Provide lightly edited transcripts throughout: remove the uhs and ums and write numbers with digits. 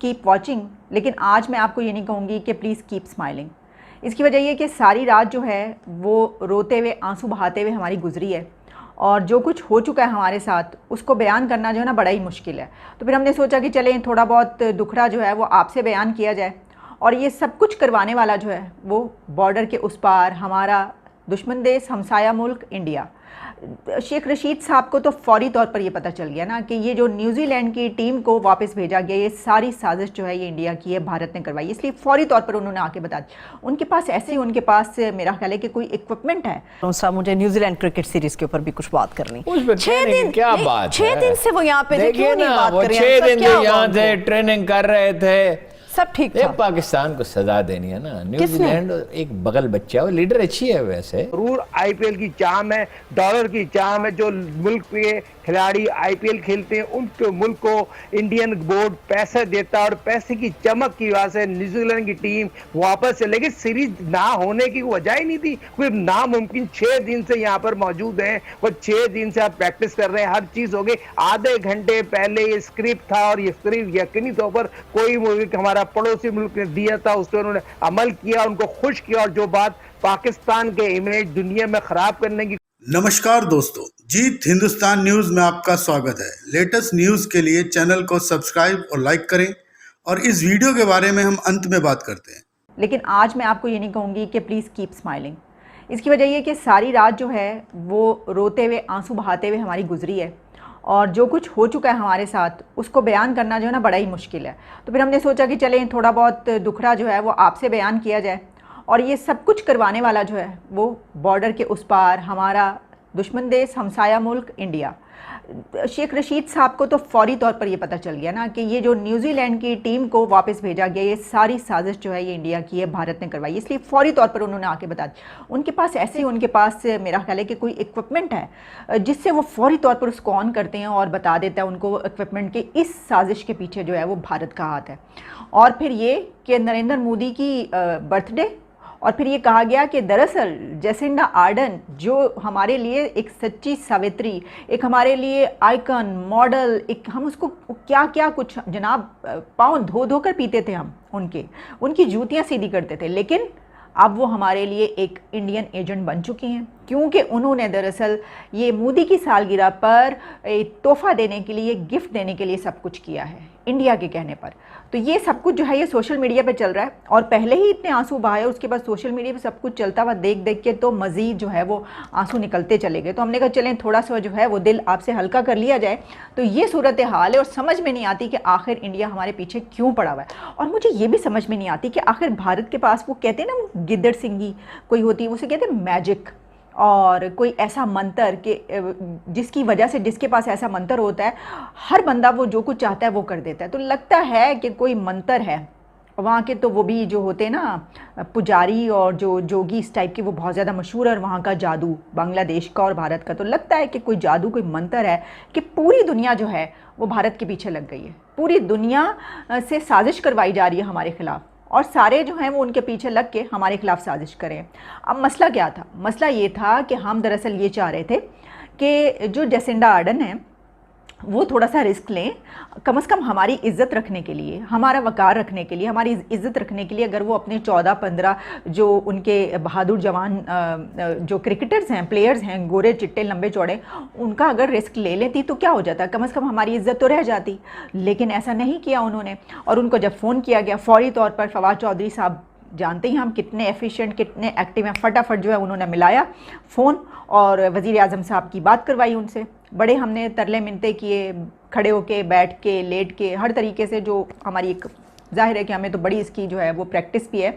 Keep watching, लेकिन आज मैं आपको ये नहीं कहूँगी कि प्लीज़ कीप स्माइलिंग। इसकी वजह ये कि सारी रात जो है वो रोते हुए, आंसू बहाते हुए हमारी गुजरी है, और जो कुछ हो चुका है हमारे साथ उसको बयान करना जो है ना बड़ा ही मुश्किल है। तो फिर हमने सोचा कि चलें थोड़ा बहुत दुखड़ा जो है वो आपसे बयान किया जाए। और ये सब कुछ करवाने वाला जो है वो बॉर्डर के उस पार हमारा दुश्मन देश, हमसाया मुल्क इंडिया। शेख रशीद साहब को तो फौरी तौर पर ये पता चल गया ना कि ये जो न्यूजीलैंड की टीम को वापस भेजा गया, ये सारी साजिश जो है ये इंडिया की है, भारत ने करवाई। इसलिए फौरी तौर पर उन्होंने आके बता दिया। उनके पास ऐसे ही उनके पास मेरा ख्याल है कि कोई इक्विपमेंट है। साहब मुझे न्यूजीलैंड क्रिकेट सीरीज के ऊपर भी कुछ बात करनी। 6 दिन क्या बात, 6 दिन से वो यहाँ पे थे, क्यों नहीं बात कर रहे हैं? 6 दिन यहाँ थे, ट्रेनिंग कर रहे थे, सब ठीक था। पाकिस्तान को सजा देनी है ना। न्यूजीलैंड एक बगल बच्चा है, वो लीडर अच्छी है वैसे। जरूर आईपीएल की चाम है, डॉलर की चाम है। जो मुल्क के खिलाड़ी आईपीएल खेलते हैं उनके मुल्क को इंडियन बोर्ड पैसा देता है, और पैसे की चमक की वजह से न्यूजीलैंड की टीम वापस चले गई। सीरीज ना होने की वजह ही नहीं थी, कोई नामुमकिन। 6 दिन से यहाँ पर मौजूद हैं, वो 6 दिन से आप प्रैक्टिस कर रहे हैं, हर चीज हो गई। आधे घंटे पहले ये स्क्रिप्ट था, और ये स्क्रिप्ट यकीनी तौर पर कोई मुल्क, हमारा पड़ोसी मुल्क ने दिया था, उस पर उन्होंने अमल किया, उनको खुश किया। और जो बात पाकिस्तान के इमेज दुनिया में खराब करने की। नमस्कार दोस्तों, जीत हिंदुस्तान न्यूज में आपका स्वागत है। लेटेस्ट न्यूज के लिए चैनल को सब्सक्राइब और लाइक करें, और इस वीडियो के बारे में हम अंत में बात करते हैं। लेकिन आज मैं आपको ये नहीं कहूँगी कि प्लीज़ कीप स्माइलिंग। इसकी वजह ये कि सारी रात जो है वो रोते हुए, आंसू बहाते हुए हमारी गुजरी है, और जो कुछ हो चुका है हमारे साथ उसको बयान करना जो है ना बड़ा ही मुश्किल है। तो फिर हमने सोचा कि चलें थोड़ा बहुत दुखड़ा जो है वो आपसे बयान किया जाए। और ये सब कुछ करवाने वाला जो है वो बॉर्डर के उस पार हमारा दुश्मन देश, हमसाया मुल्क इंडिया। शेख रशीद साहब को तो फौरी तौर पर ये पता चल गया ना कि ये जो न्यूजीलैंड की टीम को वापस भेजा गया, ये सारी साजिश जो है ये इंडिया की है, भारत ने करवाई। इसलिए फौरी तौर पर उन्होंने आके बता दिया। उनके पास ऐसे ही उनके पास मेरा ख्याल है कि कोई इक्विपमेंट है जिससे वो फौरी तौर पर उसको ऑन करते हैं और बता देता है उनको इक्विपमेंट के इस साजिश के पीछे जो है वो भारत का हाथ है। और फिर ये कि नरेंद्र मोदी की बर्थडे, और फिर ये कहा गया कि दरअसल जेसिंडा आर्डन जो हमारे लिए एक सच्ची सावित्री, एक हमारे लिए आइकन, मॉडल, एक हम उसको क्या क्या कुछ जनाब पाँव धो धो कर पीते थे हम, उनकी जूतियाँ सीधी करते थे, लेकिन अब वो हमारे लिए एक इंडियन एजेंट बन चुकी हैं, क्योंकि उन्होंने दरअसल ये मोदी की सालगिरह पर तोहफा देने के लिए, गिफ्ट देने के लिए सब कुछ किया है इंडिया के कहने पर। तो ये सब कुछ जो है ये सोशल मीडिया पे चल रहा है, और पहले ही इतने आंसू बहाए, उसके बाद सोशल मीडिया पे सब कुछ चलता हुआ देख देख के तो मज़ीद जो है वो आंसू निकलते चले गए। तो हमने कहा चलें थोड़ा सा जो है वो दिल आपसे हल्का कर लिया जाए। तो ये सूरत हाल है, और समझ में नहीं आती कि आखिर इंडिया हमारे पीछे क्यों पड़ा हुआ है। और मुझे ये भी समझ में नहीं आती कि आखिर भारत के पास वो कहते हैं ना, वो गिद्दड़ सिंगी कोई होती है, उसे कहते हैं मैजिक, और कोई ऐसा मंत्र कि जिसकी वजह से, जिसके पास ऐसा मंत्र होता है, हर बंदा वो जो कुछ चाहता है वो कर देता है। तो लगता है कि कोई मंत्र है वहाँ के, तो वो भी जो होते हैं ना पुजारी और जो जोगी इस टाइप के, वो बहुत ज़्यादा मशहूर है। और वहाँ का जादू, बांग्लादेश का और भारत का, तो लगता है कि कोई जादू, कोई मंत्र है कि पूरी दुनिया जो है वो भारत के पीछे लग गई है। पूरी दुनिया से साजिश करवाई जा रही है हमारे खिलाफ, और सारे जो हैं वो उनके पीछे लग के हमारे खिलाफ साजिश करें। अब मसला क्या था? मसला ये था कि हम दरअसल ये चाह रहे थे कि जो जेसिंडा आर्डन है वो थोड़ा सा रिस्क लें, कम से कम हमारी इज़्ज़त रखने के लिए, हमारा वक़ार रखने के लिए, हमारी इज़्ज़त रखने के लिए। अगर वो अपने 14-15 जो उनके बहादुर जवान जो क्रिकेटर्स हैं, प्लेयर्स हैं, गोरे चिट्टे लंबे चौड़े, उनका अगर रिस्क ले लेती तो क्या हो जाता, कम से कम हमारी इज़्ज़त तो रह जाती। लेकिन ऐसा नहीं किया उन्होंने। और उनको जब फ़ोन किया गया फौरी तौर पर, फवाद चौधरी साहब जानते ही हम कितने एफिशिएंट, कितने एक्टिव हैं, फटाफट जो है उन्होंने मिलाया फ़ोन और वज़ीर आज़म साहब की बात करवाई उनसे। बड़े हमने तरले मिनते किए, खड़े होके, बैठ के, लेट के, हर तरीके से। जो हमारी एक जाहिर है कि हमें तो बड़ी इसकी जो है वो प्रैक्टिस भी है,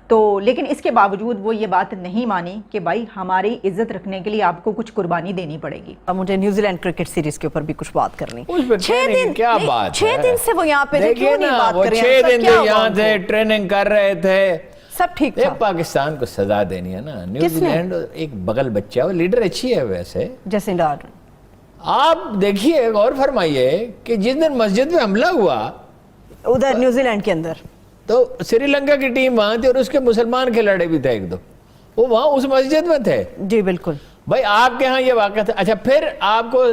तो लेकिन इसके बावजूद वो ये बात नहीं मानी कि भाई हमारी इज्जत रखने के लिए आपको कुछ कुर्बानी देनी पड़ेगी। अब मुझे न्यूजीलैंड क्रिकेट सीरीज के ऊपर भी कुछ बात करनी। 6 दिन क्या बात, 6 दिन से वो यहाँ पे थे, क्यों नहीं बात कर रहे हैं? 6 दिन यहाँ थे, ट्रेनिंग कर रहे थे, सब ठीक था। पाकिस्तान को सजा देनी है ना। न्यूजीलैंड एक बगल बच्चा है, वो लीडर अच्छी है वैसे, जेसिंडा आर्डन। आप देखिए, गौर फरमाइए कि जिस दिन मस्जिद में हमला हुआ उधर न्यूजीलैंड के अंदर, तो श्रीलंका की टीम वहां थी और उसके मुसलमान खिलाड़ी भी थे एक दो, वो वहां उस मस्जिद में थे। जी बिल्कुल भाई, आपके यहाँ ये वाक़या था। अच्छा, फिर आपको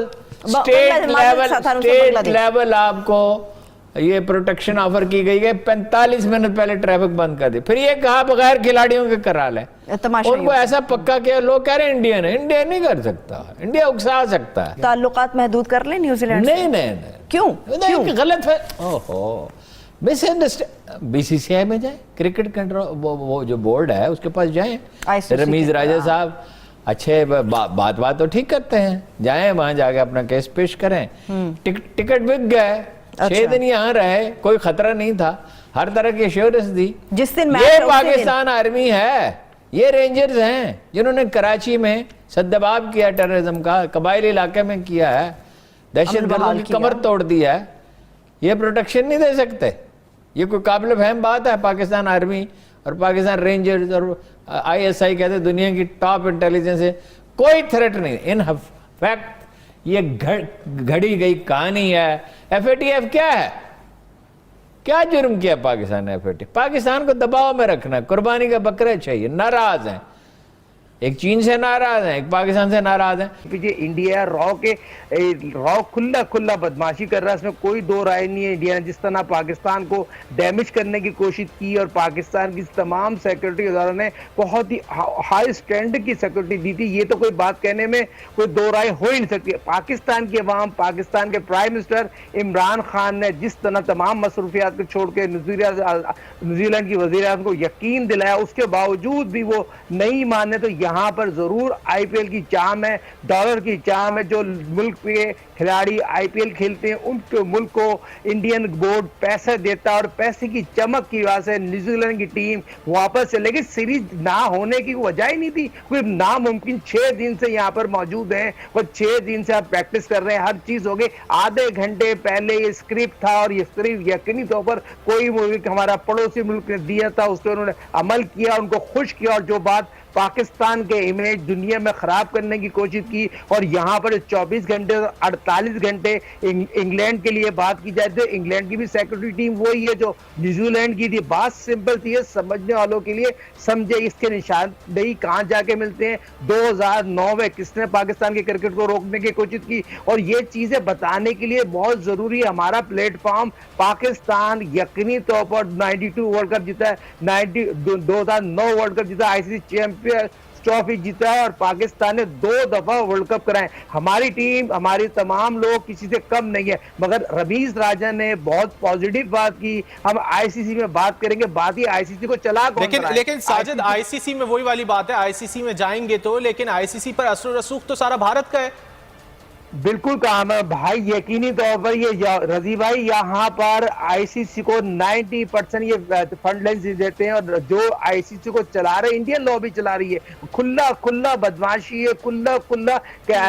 स्टेट लेवल आपको ये प्रोटेक्शन ऑफर की गई है, 45 मिनट पहले ट्रैफिक बंद कर दी, फिर ये कहा बगैर खिलाड़ियों के करा ले। उनको ऐसा पक्का किया, लोग कह रहे हैं इंडियन है, इंडिया नहीं कर सकता, इंडिया उकसा सकता है। ताल्लुकात महदूद कर ले न्यूजीलैंड से? नहीं, क्यों? गलत है। ओहो, मिसअंडरस्टैंड। बीसीसीआई में जाए, क्रिकेट कंट्रोल वो जो बोर्ड है उसके पास जाए, रमीज राजा साहब अच्छे बात तो ठीक करते हैं, जाएं वहां जाके अपना केस पेश करें। टिकट बिक गए, 6 दिन यहाँ रहे, कोई खतरा नहीं था, हर तरह की एश्योरेंस दी। जिस दिन ये पाकिस्तान आर्मी है, ये रेंजर्स हैं जिन्होंने कराची में सद्दबाब किया, टेररिज्म का कबाइली इलाके में किया है, दहशतगर्दों की कमर तोड़ दिया है। ये प्रोटेक्शन नहीं दे सकते। ये कोई काबिल फहम बात है? पाकिस्तान आर्मी और पाकिस्तान रेंजर्स और ISI कहते हैं दुनिया की टॉप इंटेलिजेंस है, कोई थ्रेट नहीं। इन फैक्ट ये घड़ी गई कहानी है। FATF क्या है? क्या जुर्म किया पाकिस्तान ने? FATF पाकिस्तान को दबाव में रखना, कुर्बानी का बकरे चाहिए। नाराज हैं, एक चीन से नाराज हैं, एक पाकिस्तान से नाराज हैं। पीछे इंडिया रॉ खुला बदमाशी कर रहा है, इसमें कोई दो राय नहीं है। इंडिया ने जिस तरह पाकिस्तान को डैमेज करने की कोशिश की और पाकिस्तान की तमाम सिक्योरिटी इदारों ने बहुत ही हाई स्टैंडर्ड की सिक्योरिटी दी थी, ये तो कोई बात कहने में कोई दो राय हो ही नहीं सकती। पाकिस्तान की अवाम, पाकिस्तान के प्राइम मिनिस्टर इमरान खान ने जिस तरह तमाम मसरूफियात को छोड़ के न्यूजीलैंड की वज़ीर आज़म को यकीन दिलाया, उसके बावजूद भी वो नहीं माने, तो यहाँ पर जरूर IPL की चाम है, डॉलर की चाम है। जो मुल्क के खिलाड़ी IPL खेलते हैं उनके मुल्क को इंडियन बोर्ड पैसे देता है और पैसे की चमक की वजह से न्यूजीलैंड की टीम वापस चले गई। सीरीज ना होने की वजह ही नहीं थी, कोई नामुमकिन। 6 दिन से यहाँ पर मौजूद हैं और 6 दिन से आप प्रैक्टिस कर रहे हैं, हर चीज हो गई। आधे घंटे पहले ये स्क्रिप्ट था और ये स्क्रिप्ट यकीनी तौर पर कोई मुल्क, हमारा पड़ोसी मुल्क ने दिया था, उस पर उन्होंने अमल किया, उनको खुश किया और जो बात पाकिस्तान के इमेज दुनिया में खराब करने की कोशिश की। और यहाँ पर 24 घंटे 48 घंटे इंग्लैंड के लिए बात की जाए तो इंग्लैंड की भी सिक्योरिटी टीम वही है जो न्यूजीलैंड की थी। बात सिंपल थी, समझने वालों के लिए समझे इसके निशानदेही कहाँ जाके मिलते हैं। 2009 में किसने पाकिस्तान के क्रिकेट को रोकने की कोशिश की, और ये चीजें बताने के लिए बहुत जरूरी है हमारा प्लेटफॉर्म। पाकिस्तान यकीनी तौर पर 92 वर्ल्ड कप जीता है, 2009 वर्ल्ड कप जीता, ICC चैंपियन ट्रॉफी जीता है और पाकिस्तान ने 2 दफा वर्ल्ड कप कराए। हमारी टीम, हमारे तमाम लोग किसी से कम नहीं है। मगर रमीज राजा ने बहुत पॉजिटिव बात की। हम ICC में बात करेंगे, बात ही ICC को चला कौन रहा है? लेकिन साजिद, ICC में वही वाली बात है, ICC में जाएंगे तो, लेकिन ICC पर असर रसूख तो सारा भारत का है। बिल्कुल काम है भाई, यकीनी तौर पर ये रजी भाई यहाँ पर ICC को 90% ये फंड लाइन देते हैं और जो ICC को चला रहे इंडियन लॉबी चला रही है। खुला बदमाशी है, खुला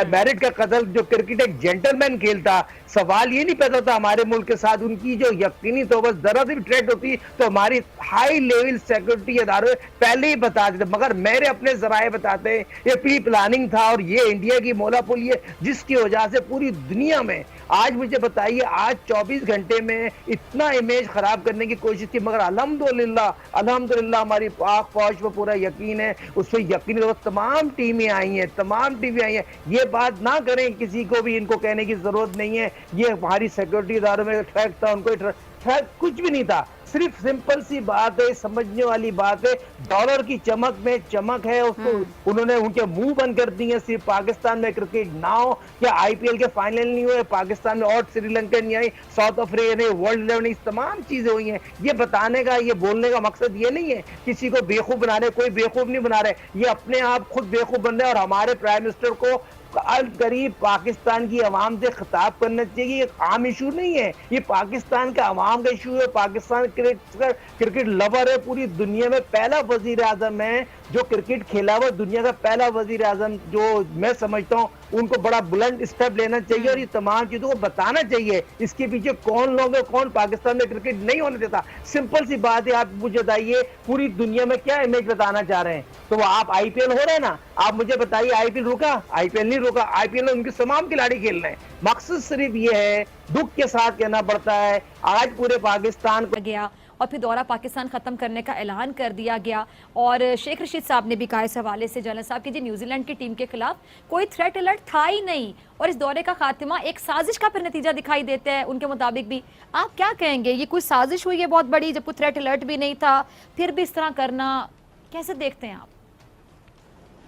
मैरिट का कत्ल। जो क्रिकेट एक जेंटलमैन खेलता, सवाल ये नहीं पैदा था हमारे मुल्क के साथ उनकी जो यकीनी तौर पर जरा सी भी ट्रेड होती तो हमारी हाई लेवल सिक्योरिटी इदारे पहले ही बता देते। मगर मेरे अपने जराए बताते हैं ये प्री प्लानिंग था और ये इंडिया की मोलापुली है जिसकी वजह से पूरी दुनिया में आज मुझे बताइए, आज 24 घंटे में इतना इमेज खराब करने की कोशिश की। मगर अल्हम्दुलिल्लाह हमारी पाक फौज पर पूरा यकीन है, उस पर यकीन तमाम टीमें आई हैं। ये बात ना करें, किसी को भी इनको कहने की जरूरत नहीं है ये हमारी सिक्योरिटी इदारों में ट्रैक था, उनको ट्रैक कुछ भी नहीं था। सिर्फ सिंपल सी बात है, समझने वाली बात है, डॉलर की चमक में चमक है, उसको उन्होंने उनके मुंह बंद कर दिए। सिर्फ पाकिस्तान में क्रिकेट ना हो, क्या IPL के फाइनल नहीं हुए, पाकिस्तान में और श्रीलंका नहीं आई, साउथ अफ्रीका ने वर्ल्ड 11, तमाम चीजें हुई हैं। ये बताने का, ये बोलने का मकसद ये नहीं है किसी को बेवकूफ बना रहे, कोई बेवकूफ नहीं बना रहे, ये अपने आप खुद बेवकूफ बन रहे हैं। और हमारे प्राइम मिनिस्टर को अल करीब पाकिस्तान की आवाम से खिताब करना चाहिए। ये आम इशू नहीं है, ये पाकिस्तान का आवाम का इशू है। पाकिस्तान क्रिकेट लवर है, पूरी दुनिया में पहला वजीर आजम है जो क्रिकेट खेला हुआ, दुनिया का पहला वजीर आजम जो मैं समझता हूँ उनको बड़ा बुलंद स्टेप लेना चाहिए और ये तमाम चीजों को बताना चाहिए इसके पीछे कौन लोग है, कौन पाकिस्तान में क्रिकेट नहीं होने देता। सिंपल सी बात है, आप मुझे बताइए पूरी दुनिया में क्या इमेज बताना चाह रहे हैं। तो आप IPL हो रहे हैं ना, आप मुझे बताइए IPL रुका? IPL नहीं रुका, IPL में उनके तमाम खिलाड़ी खेल रहे हैं, मकसद सिर्फ ये है, दुख के साथ कहना पड़ता है, आज पूरे पाकिस्तान को गया और फिर दौरा पाकिस्तान ख़त्म करने का ऐलान कर दिया गया। और शेख रशीद साहब ने भी कहा इस हवाले से जनरल साहब की, जी न्यूजीलैंड की टीम के खिलाफ कोई थ्रेट अलर्ट था ही नहीं और इस दौरे का खात्मा एक साजिश का फिर नतीजा दिखाई देता है उनके मुताबिक भी। आप क्या कहेंगे, ये कोई साजिश हुई है बहुत बड़ी, जब कोई थ्रेट अलर्ट भी नहीं था फिर भी इस तरह करना, कैसे देखते हैं आप?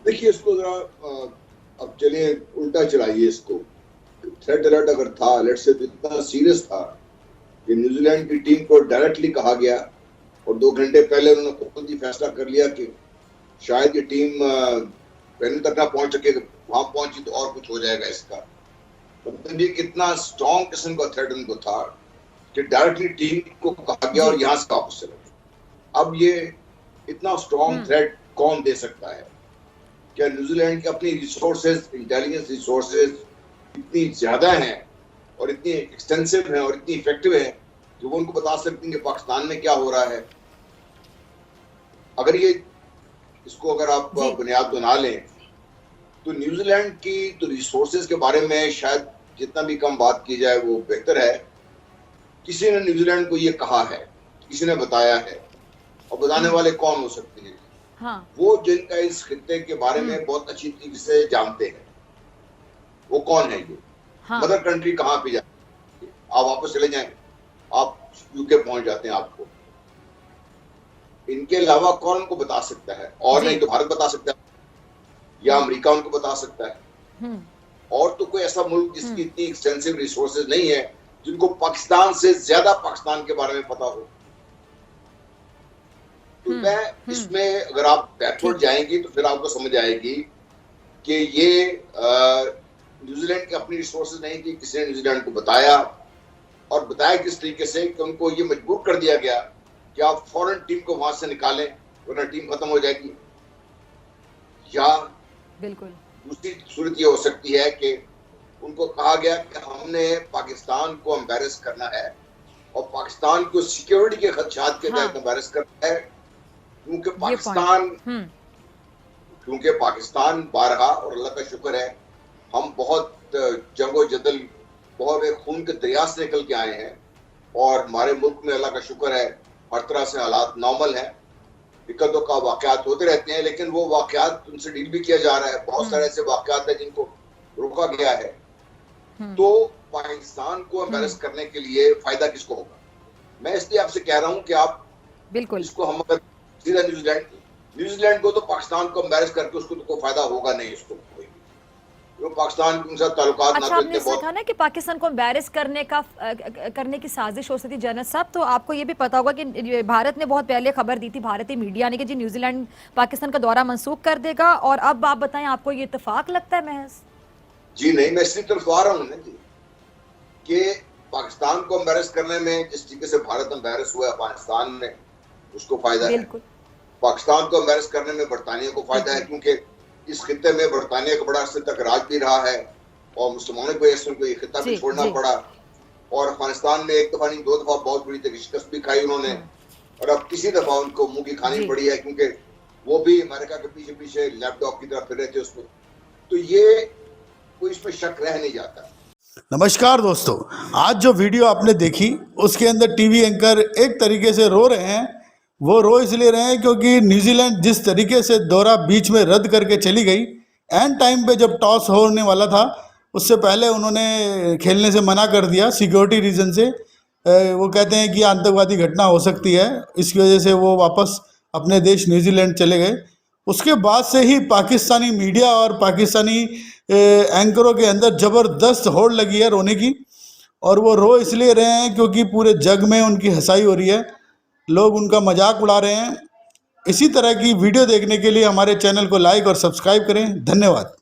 देखिए इसको जरा अब चलिए उल्टा चलाइए इसको। थ्रेट अलर्ट अगर था, अलर्ट से तो इतना सीरियस था कि न्यूजीलैंड की टीम को डायरेक्टली कहा गया और 2 घंटे पहले उन्होंने खुद ही फैसला कर लिया कि शायद ये टीम फाइनल तक ना पहुंच सके, वहां पहुंची तो और कुछ हो जाएगा इसका। मतलब ये कितना स्ट्रॉन्ग किस्म का थ्रेट उनको था कि डायरेक्टली टीम को कहा गया और यहाँ से वापस चले। अब ये इतना स्ट्रॉन्ग थ्रेट कौन दे सकता है? क्या न्यूजीलैंड की अपनी रिसोर्सेज, इंटेलिजेंस रिसोर्सेज इतनी ज्यादा हैं और इतनी एक्सटेंसिव हैं और इतनी इफेक्टिव हैं कि वो उनको बता सकती हैं कि पाकिस्तान में क्या हो रहा है? अगर ये इसको अगर आप बुनियाद बना लें तो न्यूजीलैंड की तो रिसोर्सेज के बारे में शायद जितना भी कम बात की जाए वो बेहतर है। किसी ने न्यूजीलैंड को ये कहा है, किसी ने बताया है, और बताने वाले कौन हो सकते हैं? हाँ। वो जिनका इस खित्ते के बारे में बहुत अच्छी तरीके से जानते हैं। वो कौन है ये? हाँ। मदर कंट्री कहाँ पे जाए? आप वापस चले जाएं, आप यूके पहुंच जाते हैं। आपको इनके अलावा कौन उनको बता सकता है? और नहीं तो भारत बता सकता है या अमेरिका उनको बता सकता है। और तो कोई ऐसा मुल्क जिसकी इतनी एक्सटेंसिव रिसोर्सेज नहीं है जिनको पाकिस्तान से ज्यादा पाकिस्तान के बारे में पता हो। तो मैं इसमें अगर आप बैकवर्ड जाएंगी तो फिर आपको समझ आएगी कि ये न्यूजीलैंड की अपनी रिसोर्सेज नहीं थी, किसी ने न्यूजीलैंड को बताया, और बताया किस तरीके से कि उनको ये मजबूर कर दिया गया कि आप फौरन टीम को वहां से निकालें वरना टीम खत्म हो जाएगी। या बिल्कुल दूसरी सूरत ये हो सकती है कि उनको कहा गया कि हमने पाकिस्तान को एम्बेरस करना है और पाकिस्तान को सिक्योरिटी के खदशात के तहत एम्बेरस करना है, क्योंकि पाकिस्तान बारहा, और अल्लाह का शुक्र है हम बहुत जंगो-जदल, बहुत एक खून के दरिया से निकल के आए हैं और हमारे मुल्क में अल्लाह का शुक्र है हर तरह से हालात नॉर्मल हैं। दिक्कतों का वाकयात होते रहते हैं लेकिन वो वाकयात उनसे डील भी किया जा रहा है। बहुत सारे ऐसे वाकयात हैं जिनको रोका गया है। तो पाकिस्तान को एम्बेरस करने के लिए फायदा किसको होगा? मैं इसलिए आपसे कह रहा हूं कि आप बिल्कुल इसको हम अगर सीधा न्यूजीलैंड को तो पाकिस्तान को एम्बेरस करके उसको तो कोई फायदा होगा नहीं, उसको कोई तो पाकिस्तान के साथ ताल्लुकात अच्छा, आपने कहा ना कि पाकिस्तान को एम्बेरस करने की साजिश हो सकती है। जनरल साहब, तो आपको ये भी पता होगा कि भारत ने बहुत पहले खबर दी थी, भारतीय मीडिया ने, कि जी न्यूजीलैंड पाकिस्तान का दौरा मंसूख कर देगा, और अब आप बताएं आपको ये इत्तेफाक लगता है महज? जी नहीं, मैं इसी तरफ आ रहा हूँ ना जी कि पाकिस्तान को एम्बेरस करने में जिस तरीके से भारत एम्बेरस हुआ अफगानिस्तान में, उसको फायदा है। पाकिस्तान को एम्बेरस करने में बरतानिया को फायदा है, क्योंकि इस खित्ते में बरतानिया का बड़ा अर्से तक राज भी रहा है और मुसलमानों को ये खित्ता भी छोड़ना पड़ा, और अफगानिस्तान में 1 दफा नहीं 2 दफा बहुत बड़ी शिकस्त भी खाई उन्होंने, और अब तीसरी दफा उनको मुंह की खानी पड़ी है, क्योंकि वो भी अमेरिका के पीछे पीछे लैपटॉप की तरफ फिर रहे थे उसमें। तो ये कोई इसमें शक रह नहीं जाता। नमस्कार दोस्तों, आज जो वीडियो आपने देखी उसके अंदर टीवी एंकर एक तरीके से रो रहे हैं। वो रो इसलिए रहे हैं क्योंकि न्यूजीलैंड जिस तरीके से दौरा बीच में रद्द करके चली गई, एंड टाइम पे जब टॉस होने वाला था उससे पहले उन्होंने खेलने से मना कर दिया सिक्योरिटी रीज़न से। वो कहते हैं कि आतंकवादी घटना हो सकती है, इसकी वजह से वो वापस अपने देश न्यूजीलैंड चले गए। उसके बाद से ही पाकिस्तानी मीडिया और पाकिस्तानी एंकरों के अंदर ज़बरदस्त होड़ लगी है रोने की, और वो रो इसलिए रहे हैं क्योंकि पूरे जग में उनकी हंसाई हो रही है, लोग उनका मजाक उड़ा रहे हैं। इसी तरह की वीडियो देखने के लिए हमारे चैनल को लाइक और सब्सक्राइब करें। धन्यवाद।